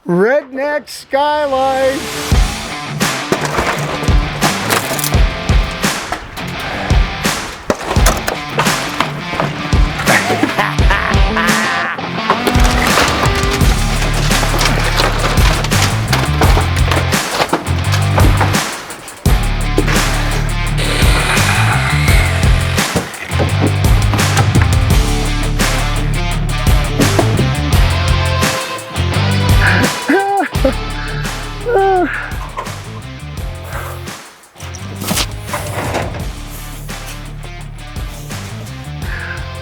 Redneck skylight.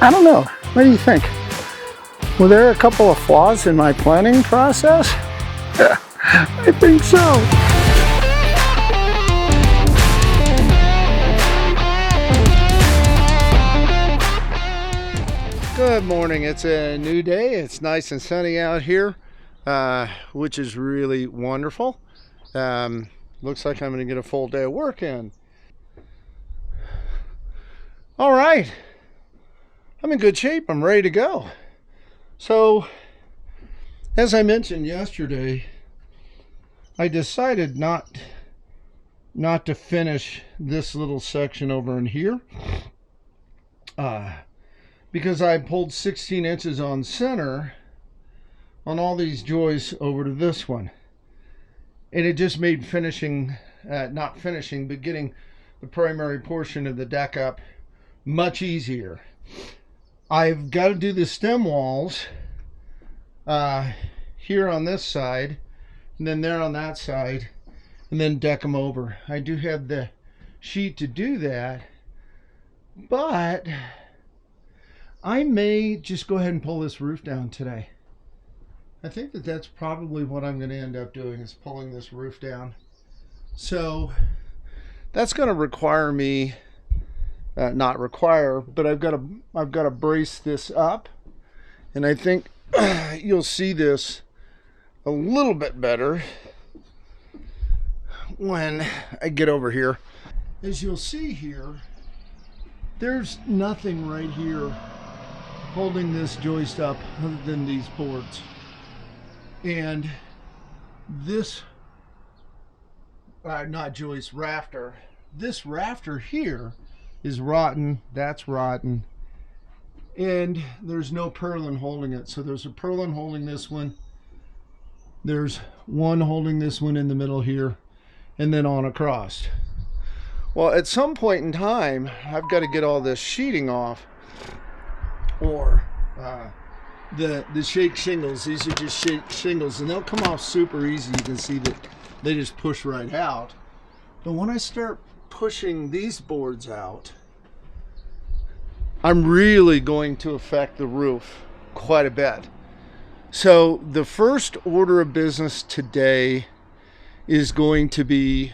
I don't know. What do you think? Were there a couple of flaws in my planning process? I think so. Good morning. It's a new day. It's nice and sunny out here, which is really wonderful. Looks like I'm going to get a full day of work in. All right. I'm in good shape. I'm ready to go. So, as I mentioned yesterday, I decided not to finish this little section over in here because I pulled 16 inches on center on all these joists over to this one, and it just made finishing, not finishing, but getting the primary portion of the deck up much easier. I've got to do the stem walls here on this side, and then there on that side, and then deck them over. I do have the sheet to do that, but I may just go ahead and pull this roof down today. I think that's probably what I'm going to end up doing, is pulling this roof down. So that's going to require me, not require, but I've got to brace this up, and I think you'll see this a little bit better when I get over here. As you'll see here, there's nothing right here holding this joist up other than these boards, and this not joist, rafter, this rafter here is rotten. That's rotten, and there's no purlin holding it. So there's a purlin holding this one, there's one holding this one in the middle here, and then on across. Well, at some point in time, I've got to get all this sheeting off, or the shake shingles. These are just shake shingles, and they'll come off super easy. You can see that they just push right out. But when I start pushing these boards out, I'm really going to affect the roof quite a bit. So the first order of business today is going to be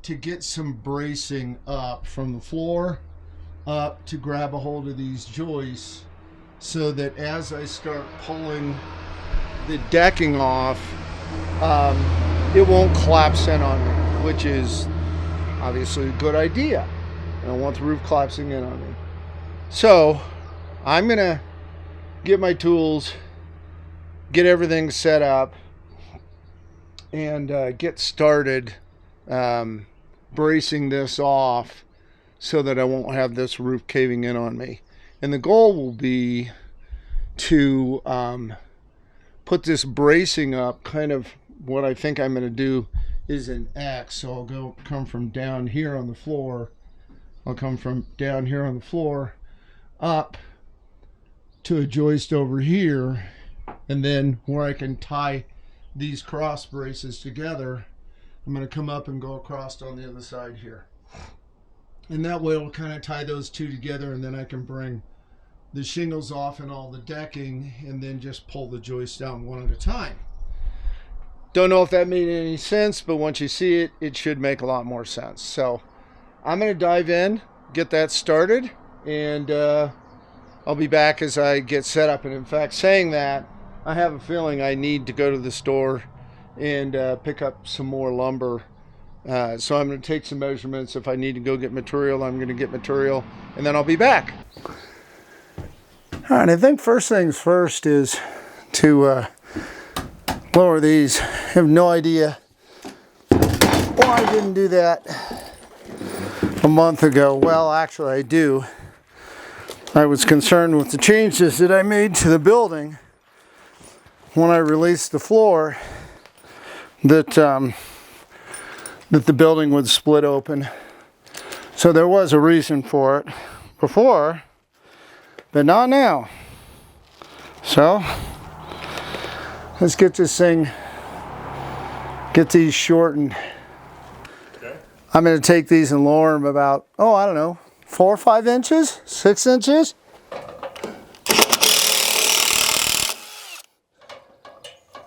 to get some bracing up from the floor up to grab a hold of these joists, so that as I start pulling the decking off, it won't collapse in on me, which is obviously a good idea. I don't want the roof collapsing in on me. So I'm gonna get my tools, get everything set up, and get started bracing this off so that I won't have this roof caving in on me. And the goal will be to put this bracing up, kind of what I think I'm going to do is an X. So I'll come from down here on the floor. I'll come from down here on the floor up to a joist over here, and then where I can tie these cross braces together, I'm going to come up and go across on the other side here. And that way it'll kind of tie those two together, and then I can bring the shingles off and all the decking, and then just pull the joist down one at a time. Don't know if that made any sense, but once you see it, it should make a lot more sense. So I'm going to dive in, get that started, and I'll be back as I get set up. And in fact, saying that, I have a feeling I need to go to the store and pick up some more lumber. So I'm going to take some measurements. If I need to go get material, I'm going to get material, and then I'll be back. All right, I think first things first is to lower these. I have no idea why I didn't do that a month ago. Well, actually I do. I was concerned with the changes that I made to the building when I released the floor that the building would split open. So there was a reason for it before, but not now. So let's get this thing, get these shortened. Okay. I'm going to take these and lower them about, I don't know, 4 or 5 inches, 6 inches.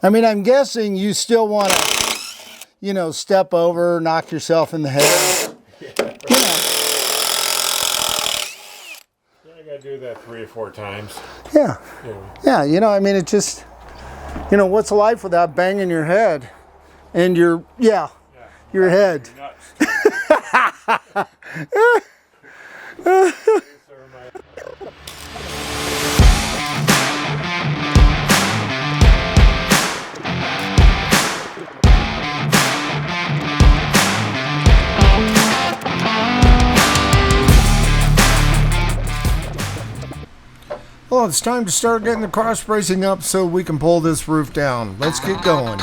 I mean, I'm guessing you still want to, step over, knock yourself in the head. Yeah. I got to do that 3 or 4 times. Yeah. Yeah, I mean, it just, what's life without banging your head and your head. Well, it's time to start getting the cross bracing up so we can pull this roof down. Let's get going.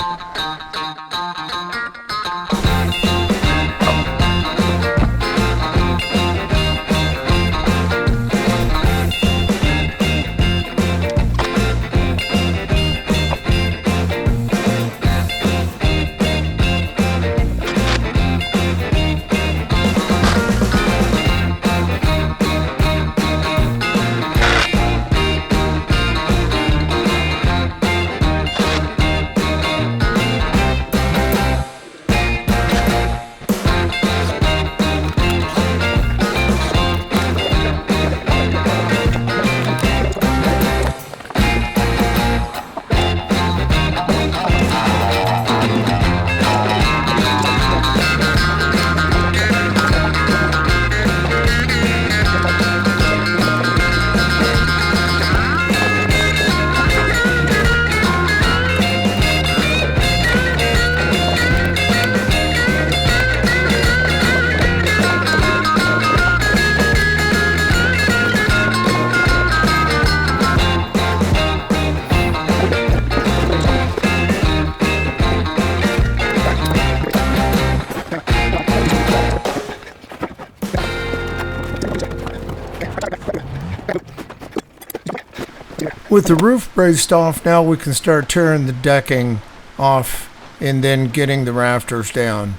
With the roof braced off, now we can start tearing the decking off and then getting the rafters down.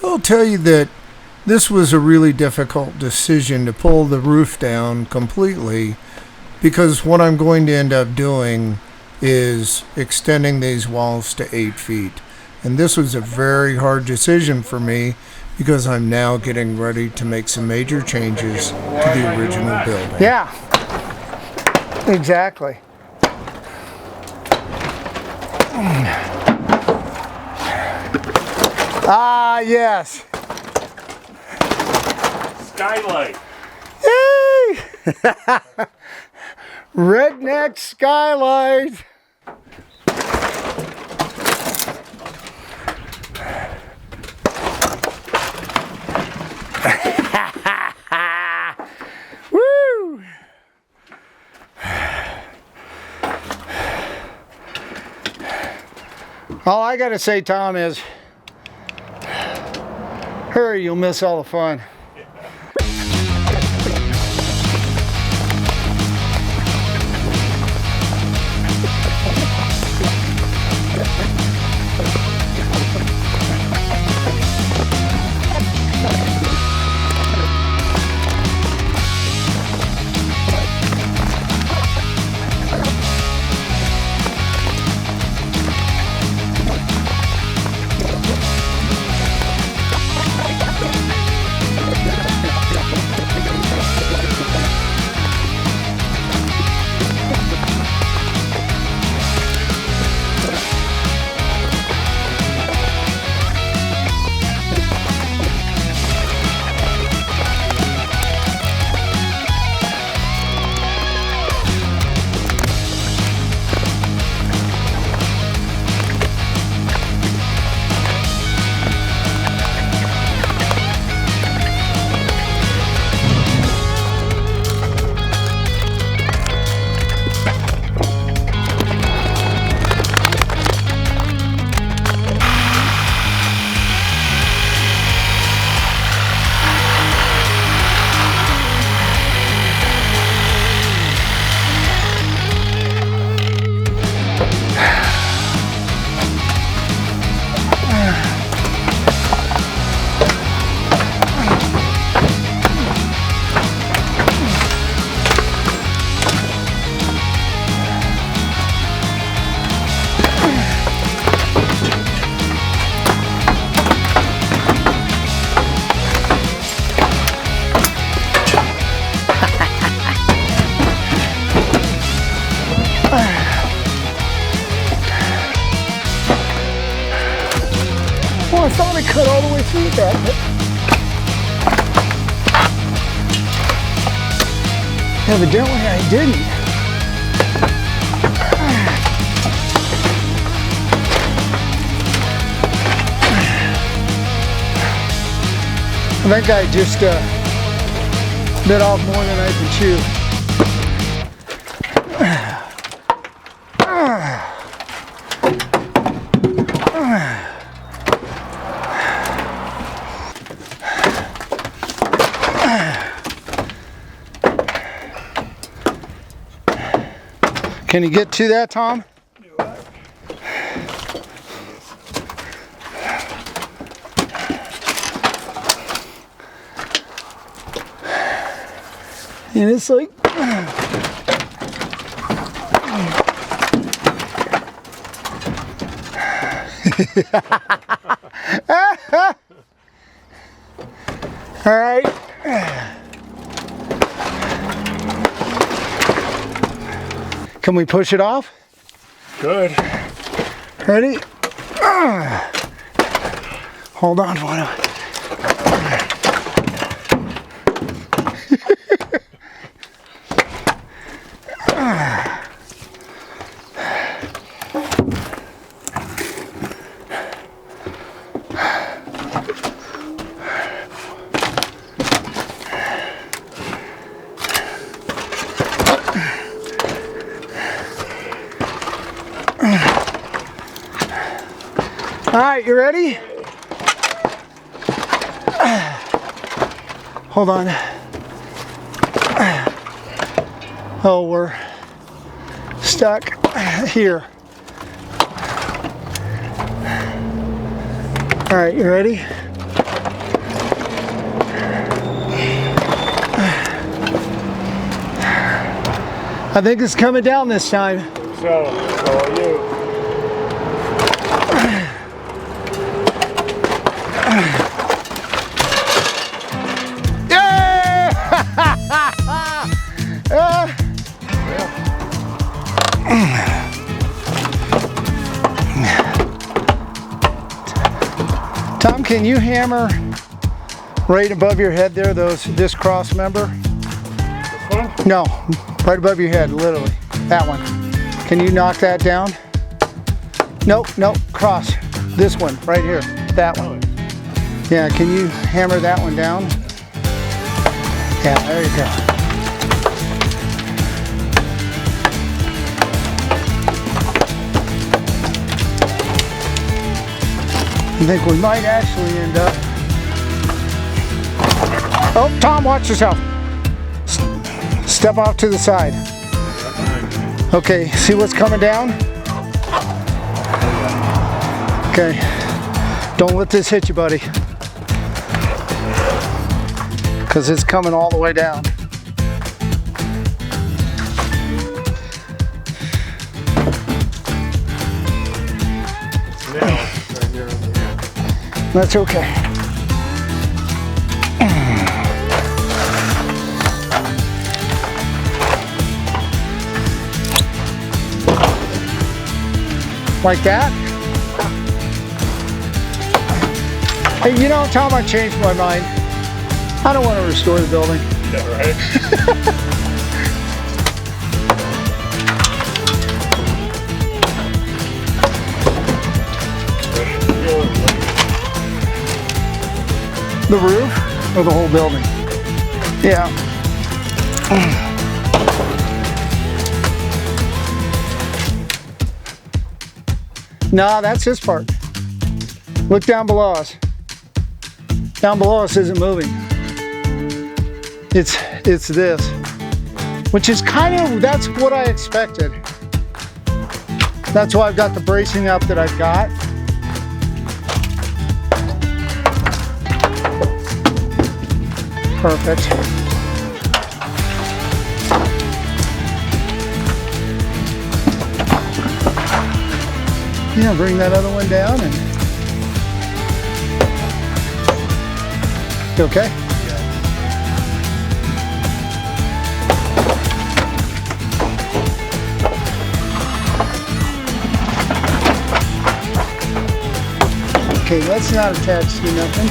I'll tell you that this was a really difficult decision to pull the roof down completely, because what I'm going to end up doing is extending these walls to 8 feet. And this was a very hard decision for me because I'm now getting ready to make some major changes to the original building. Yeah, exactly. Ah, yes. Skylight. Yay! Redneck skylight. Woo! All I gotta say, Tom, is hurry, you'll miss all the fun. I thought I cut all the way through that, but evidently I didn't. That guy just bit off more than I can chew. Can you get to that, Tom? And it's like, all right. Can we push it off? Good. Ready? Hold on for it. All right, you ready? Hold on. Oh, we're stuck here. All right, you ready? I think it's coming down this time. So are you. Tom, can you hammer right above your head there, this cross member? This one? No, right above your head, literally. That one. Can you knock that down? Nope, cross. This one, right here. That one. Yeah, can you hammer that one down? Yeah, there you go. I think we might actually end up. Oh, Tom, watch yourself. Step off to the side. Okay, see what's coming down? Okay, don't let this hit you, buddy. Because it's coming all the way down. That's okay. Like that? Hey, you know, Tom, I changed my mind. I don't want to restore the building. Yeah, right. The roof or the whole building? Yeah. No, that's his part. Look down below us. Down below us isn't moving. It's this, which is that's what I expected. That's why I've got the bracing up that I've got. Perfect. Yeah, bring that other one down and. You okay? Okay, that's not attached to nothing.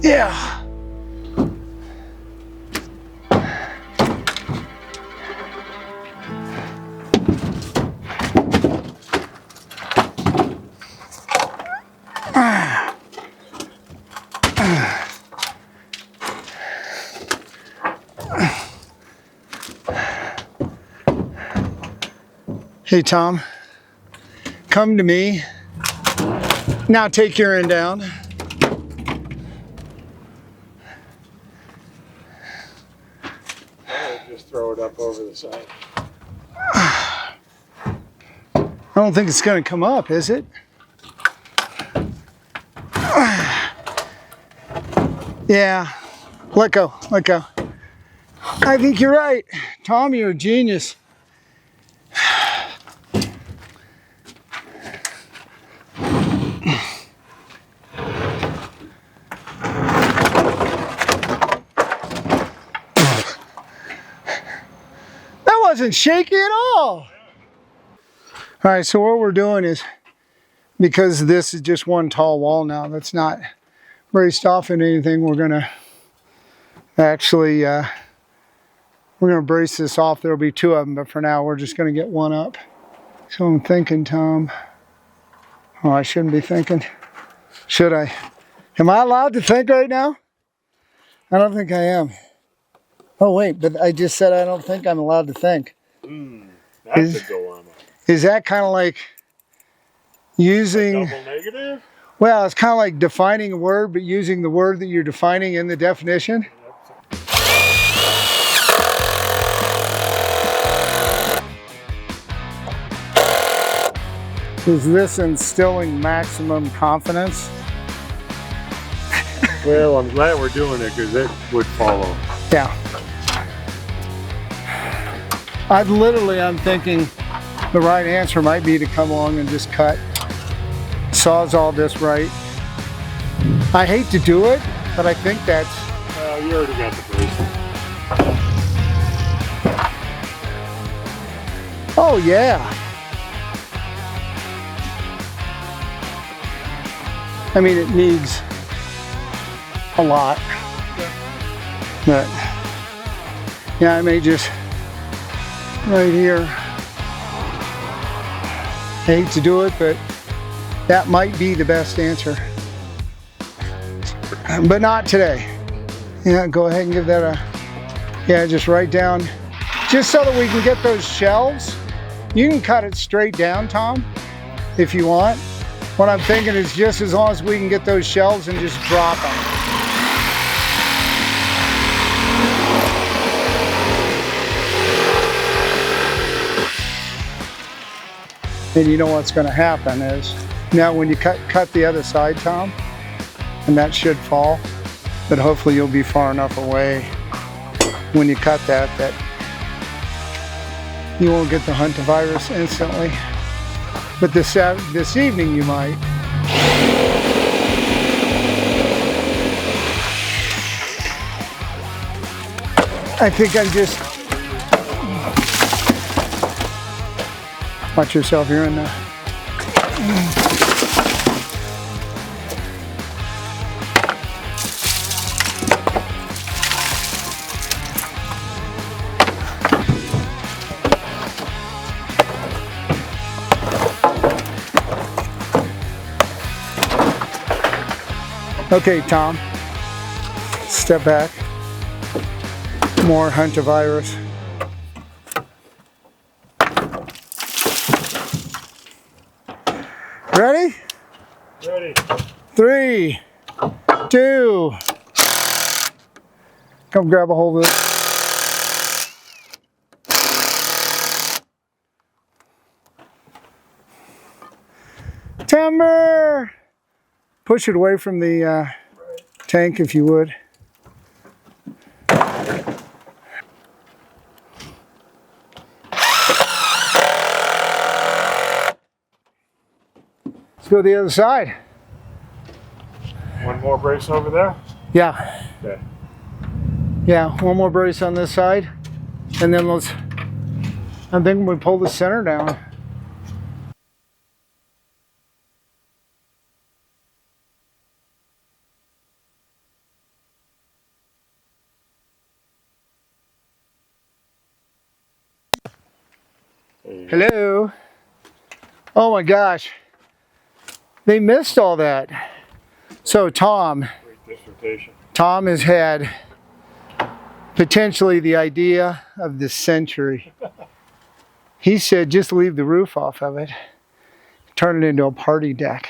Yeah. Hey, Tom, come to me. Now take your end down. Just throw it up over the side. I don't think it's going to come up, is it? Yeah, let go, let go. I think you're right. Tom, you're a genius. That wasn't shaky at all. All right, so what we're doing is, because this is just one tall wall now, that's not braced off in anything, we're gonna actually, we're gonna brace this off. There'll be two of them, but for now we're just gonna get one up. So I'm thinking, Tom, oh, I shouldn't be thinking. Should I? Am I allowed to think right now? I don't think I am. Oh wait, but I just said I don't think I'm allowed to think. That's a dilemma. Is that kind of like using... Double negative? Well, it's kind of like defining a word, but using the word that you're defining in the definition. Is this instilling maximum confidence? Well, I'm glad we're doing it because it would follow. Yeah. I'm thinking the right answer might be to come along and just cut Sawzall this right. I hate to do it, but I think that's... Well, you already got the bracelet. Oh yeah. I mean, it needs a lot. But yeah, I may just right here. I hate to do it, but that might be the best answer. But not today. Yeah, go ahead and give that a, yeah, just right down. Just so that we can get those shelves. You can cut it straight down, Tom, if you want. What I'm thinking is just as long as we can get those shelves and just drop them. And you know what's going to happen is, now when you cut the other side, Tom, and that should fall, but hopefully you'll be far enough away when you cut that you won't get the hantavirus instantly. But this evening you might. I think I'm just... Watch yourself, you're in the... Okay, Tom, step back. More hantavirus. Ready? Ready. 3, 2. Come grab a hold of it. Timber! Push it away from the tank if you would. Let's go to the other side. One more brace over there? Yeah. Okay. Yeah, one more brace on this side, and then I think we pull the center down. Hello. Oh my gosh. They missed all that. So Tom has had potentially the idea of the century. He said just leave the roof off of it, turn it into a party deck,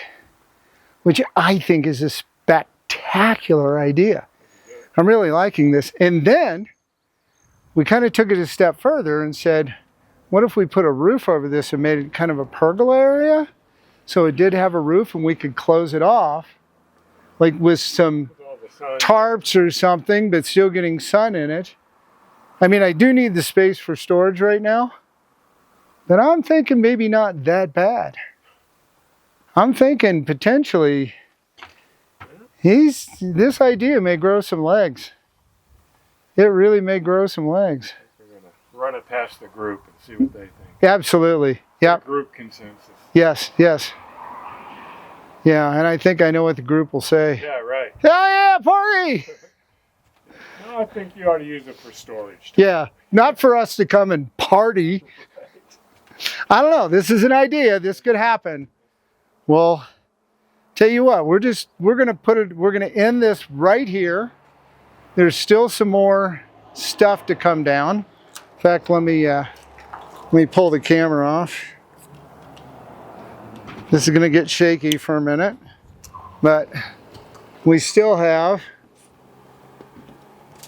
which I think is a spectacular idea. I'm really liking this. And then we kind of took it a step further and said, what if we put a roof over this and made it kind of a pergola area? So it did have a roof and we could close it off, like with some tarps or something, but still getting sun in it. I mean, I do need the space for storage right now, but I'm thinking maybe not that bad. I'm thinking potentially this idea may grow some legs. It really may grow some legs. We're going to run it past the group and see what they think. Absolutely. Yep. Group consensus. Yes, yes. Yeah, and I think I know what the group will say. Yeah, right. Oh yeah, party! No, I think you ought to use it for storage. Yeah, not for us to come and party. I don't know, this is an idea, this could happen. Well, tell you what, we're gonna end this right here. There's still some more stuff to come down. In fact, let me pull the camera off. This is going to get shaky for a minute, but we still have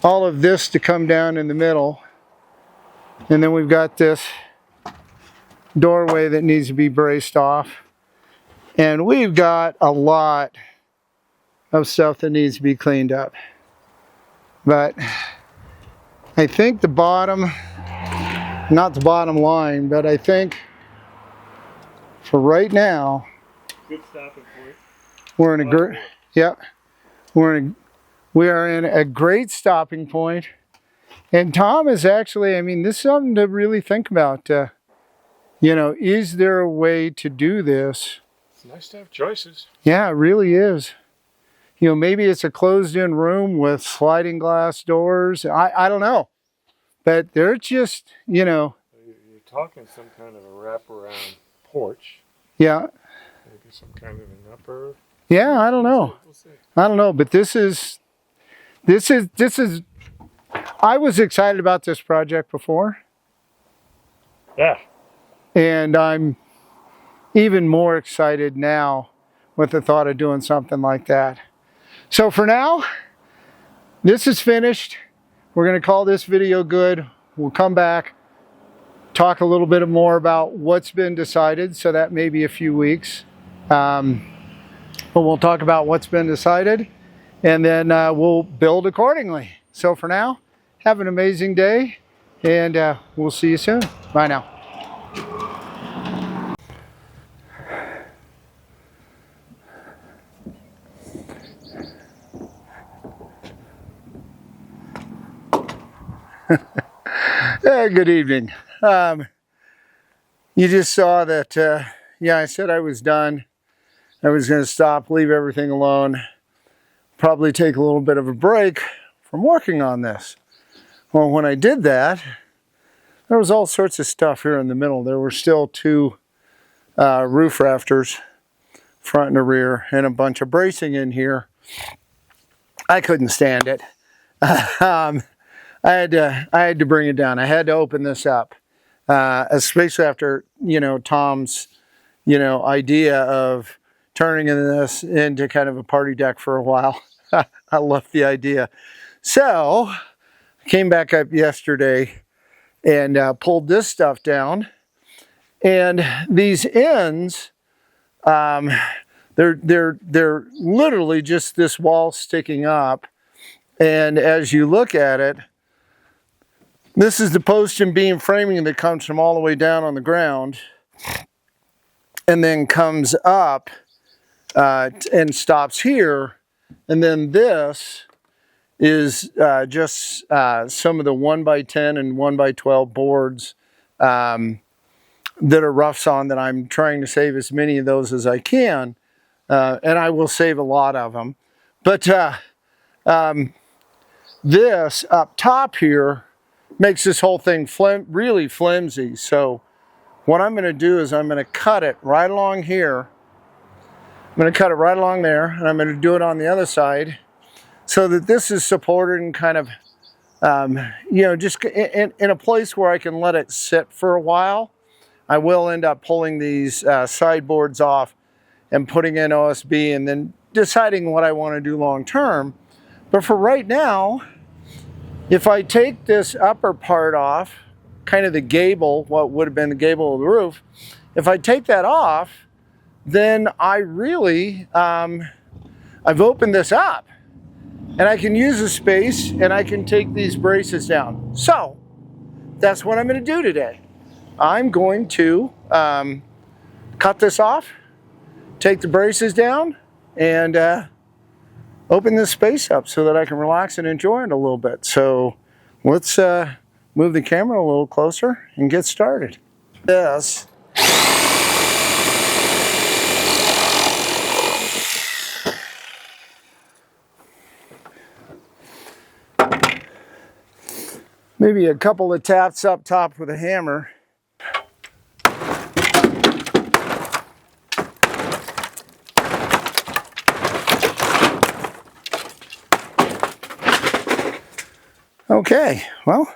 all of this to come down in the middle, and then we've got this doorway that needs to be braced off, and we've got a lot of stuff that needs to be cleaned up. But I think the bottom, not the bottom line, but I think for right now, good stopping point. We're in a great, yeah, we are in a great stopping point. And Tom is actually, I mean, this is something to really think about. You know, is there a way to do this? It's nice to have choices. Yeah, it really is. You know, maybe it's a closed-in room with sliding glass doors. I don't know, but they're just, you know. You're talking some kind of a wraparound porch. Yeah. Maybe some kind of an upper. Yeah, I don't know. We'll see. I don't know, but this is, I was excited about this project before. Yeah. And I'm even more excited now with the thought of doing something like that. So for now, this is finished. We're going to call this video good. We'll come back, talk a little bit more about what's been decided. So that may be a few weeks. But we'll talk about what's been decided, and then we'll build accordingly. So for now, have an amazing day, and we'll see you soon. Bye now. Good evening. You just saw that, yeah, I said I was done. I was going to stop, leave everything alone, probably take a little bit of a break from working on this. Well, when I did that, there was all sorts of stuff here in the middle. There were still two roof rafters, front and the rear, and a bunch of bracing in here. I couldn't stand it. I had to bring it down. I had to open this up, especially after, you know, Tom's, you know, idea of turning this into kind of a party deck for a while. I loved the idea. So I came back up yesterday and pulled this stuff down. And these ends, they're literally just this wall sticking up. And as you look at it, this is the post and beam framing that comes from all the way down on the ground and then comes up and stops here. And then this is just some of the 1x10 and 1x12 boards that are rough sawn that I'm trying to save as many of those as I can. And I will save a lot of them. But this up top here makes this whole thing really flimsy. So what I'm going to do is I'm going to cut it right along here. I'm going to cut it right along there, and I'm going to do it on the other side so that this is supported and kind of, you know, just in a place where I can let it sit for a while. I will end up pulling these sideboards off and putting in OSB and then deciding what I want to do long term. But for right now, if I take this upper part off, kind of the gable, what would have been the gable of the roof, if I take that off, then I really, I've opened this up and I can use the space and I can take these braces down. So that's what I'm going to do today. I'm going to cut this off, take the braces down, and open this space up so that I can relax and enjoy it a little bit. So let's move the camera a little closer and get started. This maybe a couple of taps up top with a hammer. Okay, well,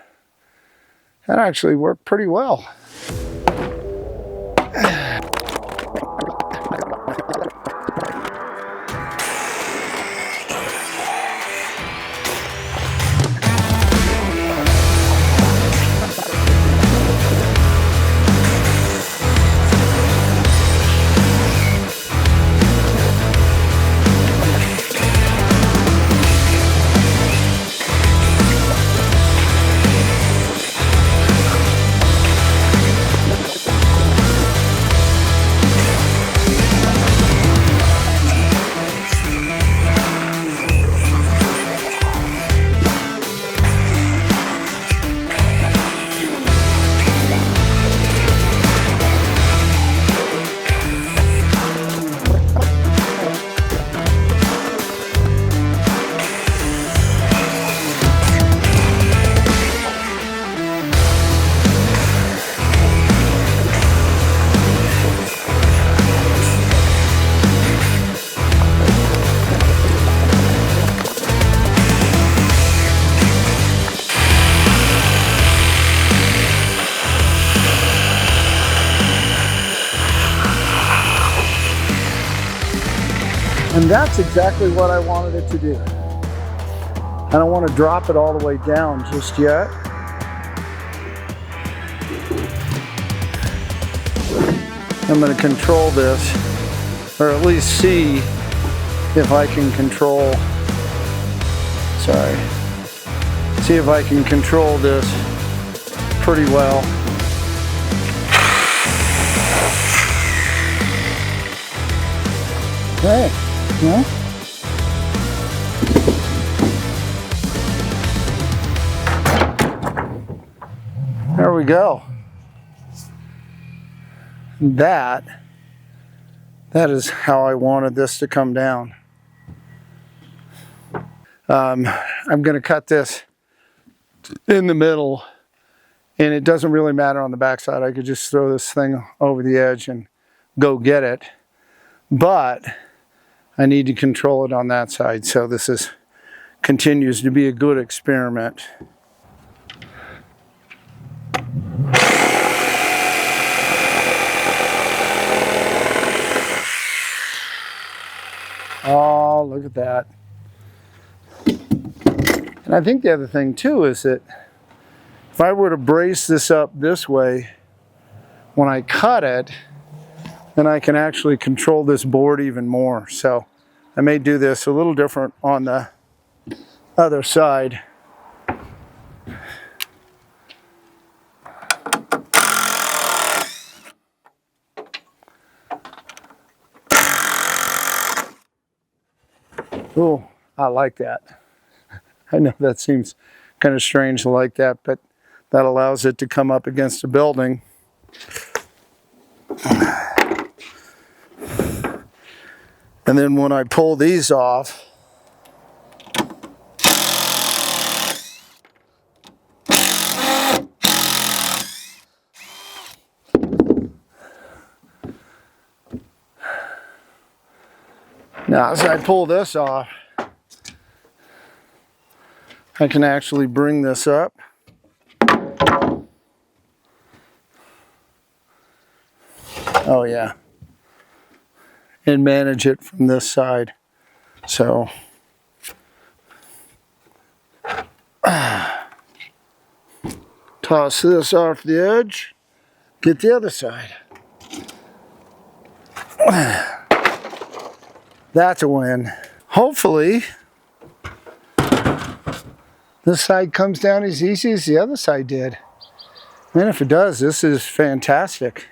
that actually worked pretty well. And that's exactly what I wanted it to do. I don't want to drop it all the way down just yet. I'm going to control this, or at least see if I can control, see if I can control this pretty well. Okay. Yeah. There we go. That is how I wanted this to come down. I'm going to cut this in the middle, and it doesn't really matter on the backside. I could just throw this thing over the edge and go get it. But I need to control it on that side, so this continues to be a good experiment. Oh, look at that. And I think the other thing too is that if I were to brace this up this way, when I cut it, then I can actually control this board even more. So I may do this a little different on the other side. Oh, I like that. I know that seems kind of strange like that, but that allows it to come up against a building. And then when I pull these off, now as I pull this off, I can actually bring this up. Oh yeah. And manage it from this side. So toss this off the edge, get the other side. That's a win. Hopefully this side comes down as easy as the other side did. And if it does, this is fantastic.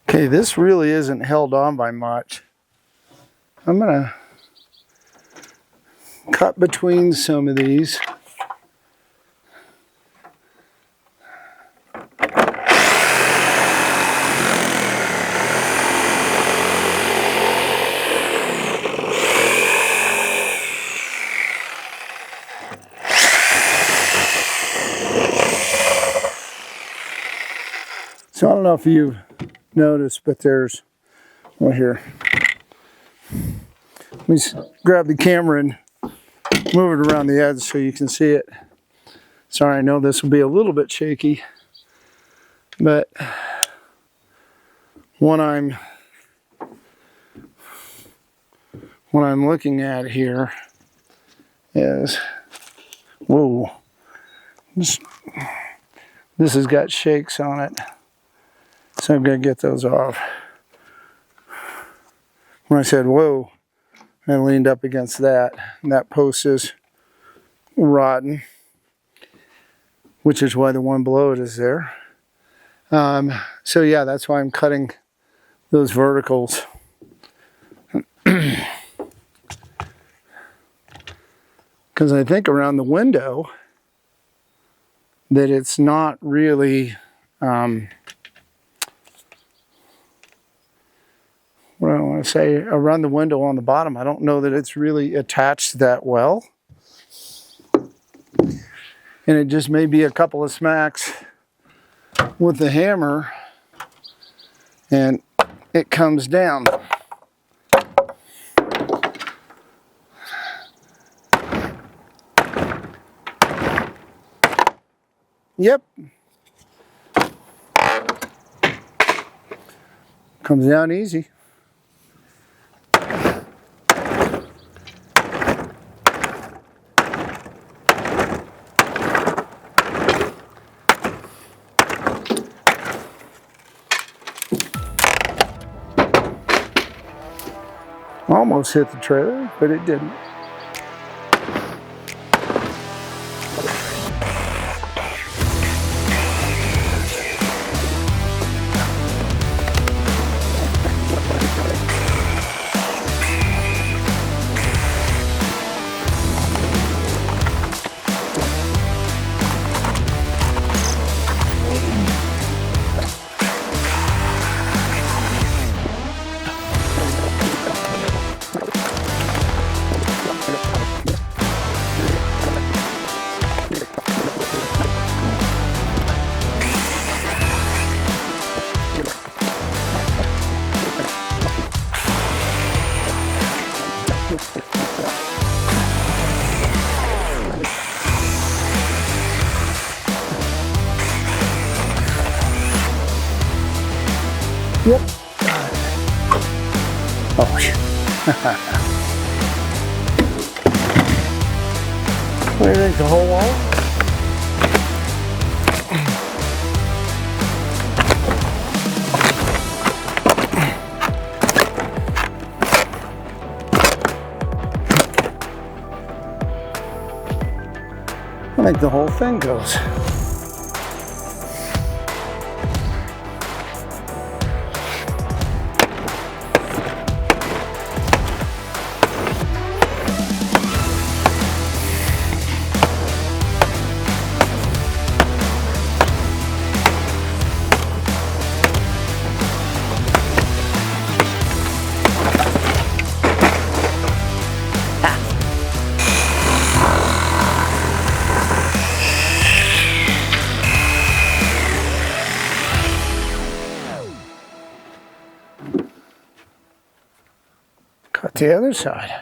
Okay, this really isn't held on by much. I'm gonna cut between some of these. So I don't know if you've noticed, but there's, well here, let me grab the camera and move it around the edge so you can see it. Sorry, I know this will be a little bit shaky, but what I'm looking at here is, whoa, this has got shakes on it. So I'm going to get those off. When I said, whoa, I leaned up against that. And that post is rotten, which is why the one below it is there. So yeah, that's why I'm cutting those verticals. Because I think around the window that it's not really... what I want to say, around the window on the bottom, I don't know that it's really attached that well. And it just may be a couple of smacks with the hammer and it comes down. Yep. Comes down easy. Almost hit the trailer, but it didn't. Yep. Oh, what do you think, the whole wall? I think the whole thing goes. the other side.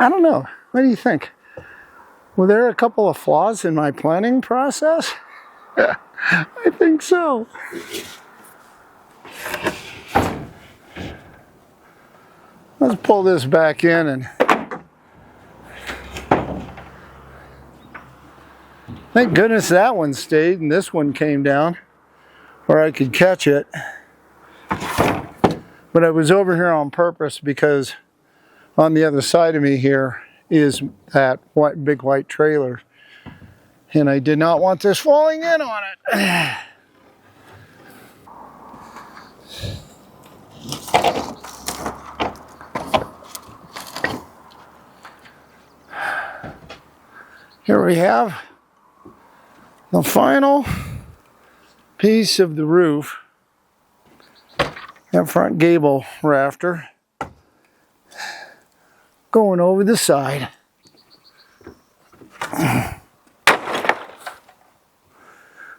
I don't know. What do you think? Were there a couple of flaws in my planning process? I think so. Let's pull this back in and thank goodness that one stayed and this one came down where I could catch it. But I was over here on purpose because on the other side of me here is that big white trailer. And I did not want this falling in on it. Here we have the final piece of the roof, that front gable rafter, going over the side.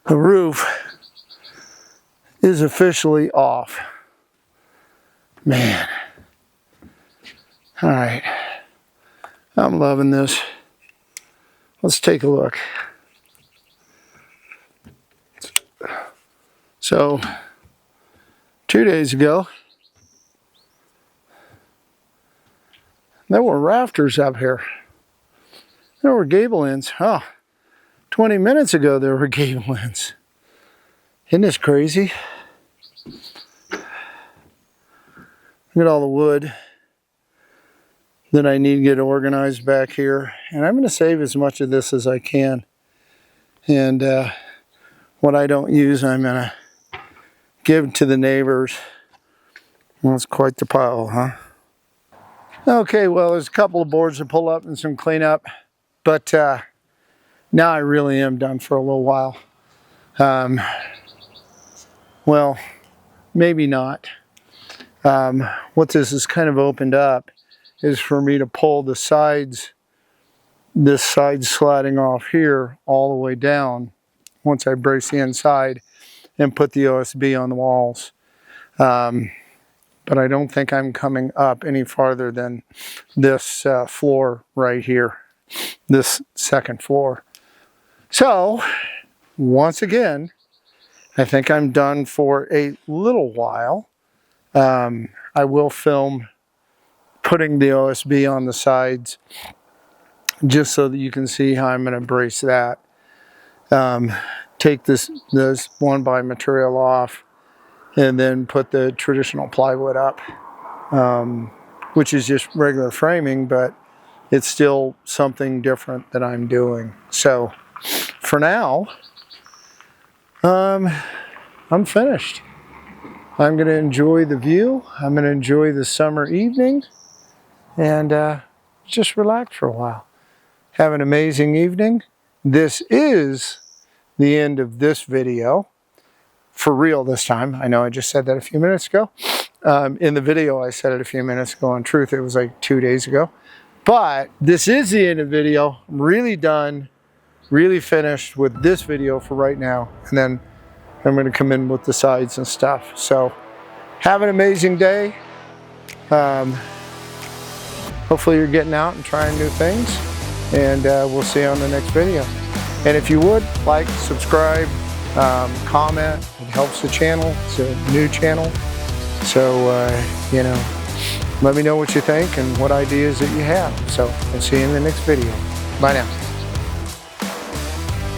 The roof is officially off. Man. All right. I'm loving this. Let's take a look. So, 2 days ago, there were rafters up here. There were gable ends. Oh, 20 minutes ago there were gable ends. Isn't this crazy? Look at all the wood that I need to get organized back here. And I'm going to save as much of this as I can. And what I don't use, I'm going to give to the neighbors. Well, it's quite the pile, huh? Okay, well, there's a couple of boards to pull up and some cleanup. But now I really am done for a little while. Well, maybe not. What this has kind of opened up is for me to pull the sides, this side sliding off here all the way down once I brace the inside and put the OSB on the walls. But I don't think I'm coming up any farther than this floor right here, this second floor. So, once again, I think I'm done for a little while. I will film putting the OSB on the sides just so that you can see how I'm going to brace that. Take this 1x material off and then put the traditional plywood up, which is just regular framing, but it's still something different that I'm doing. So for now, I'm finished. I'm going to enjoy the view. I'm going to enjoy the summer evening and just relax for a while. Have an amazing evening. This is the end of this video. For real this time. I know I just said that a few minutes ago. In the video I said it a few minutes ago. In truth, it was like 2 days ago. But this is the end of the video. I'm really done, really finished with this video for right now. And then I'm going to come in with the sides and stuff. So have an amazing day. Hopefully you're getting out and trying new things. And we'll see you on the next video. And if you would, like, subscribe, comment. It helps the channel. It's a new channel. So, you know, let me know what you think and what ideas that you have. So, I'll see you in the next video. Bye now.